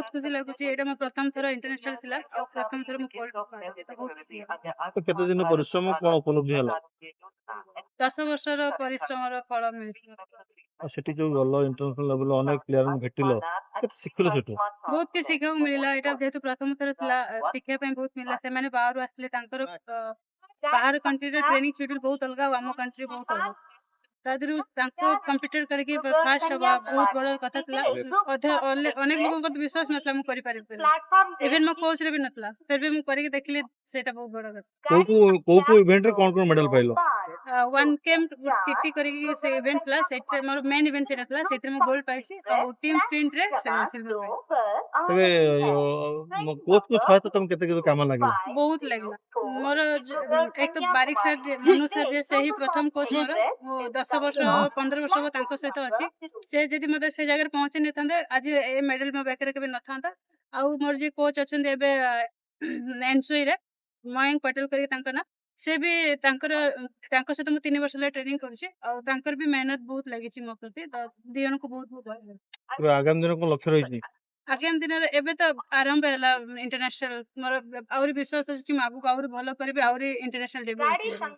बहुत खुशी लगुच ये मो प्रथम थर इंटरनेशनल थिला और प्रथम थर मो गोल्ड पाइछि तो बहुत खुशी लागुଛି। तो केते दिन परिश्रम कोन उपलब्धि होला 10 वर्षर परिश्रमर फल मिलिछि मते। और सेठी जो गलो इंटरनेशनल लेवल अनेक प्लेयर भेटिलो केते शिखिलो सेठू बहुत किछि शिखिବାକୁ मिलिला एटा जेहेतु प्रथम थर थिला शिखिया ପାଇଁ बहुत मिलिला ସେମାନେ बाहरु आस्थिले तांकर बाहर कंट्री रे ट्रेनिंग शेड्यूल बहुत अलगा और हम कंट्री बहुत अलगा तादरू तांको कंप्यूटर करके फास्ट हवा बहुत बड़ कथा थिला अनेक लोगों को विश्वास नथला मु करि पारि इवन मो कोच रे भी नथला फिर भी मु करि देखली सेटा बहुत बड़ कथा को इवेंट रे कोन मेडल पाइलो वन केम टीटी करके से इवेंट ला सेट मोर मेन इवेंट सेटा थला सेते में गोल्ड पाइछि और टीम स्प्रिंट रे सिल्वर पाइछि तबे कोच को सहायता तुम केते केते काम लागला बहुत लागला मोर एक तो बारीक सर मनु सर जे से ही प्रथम कोच मोर वो 10 वर्ष 15 वर्ष हो तांको सहित अछि से जदी मते से जगह पहुंचे नै थांदे आज ए मेडल मो बेकर के न थांदा आ मोर जे कोच अछन एबे एनसुई रे मयंक पटेल करके तांको ना से भी तांको सहित मु 3 वर्ष ले ट्रेनिंग करछि और तांकर भी मेहनत बहुत लागि छि मो प्रति तो दियन को बहुत बहुत धन्यवाद। तबे आगामी दिन को लक्ष्य रहिछि आगामी दिन एबे तो आरंभ है इंटरनेशनल मोर आउरी विश्वास अछि कि आगु आउरी भलो करबे आउरी इंटरनेशनल डेब्यू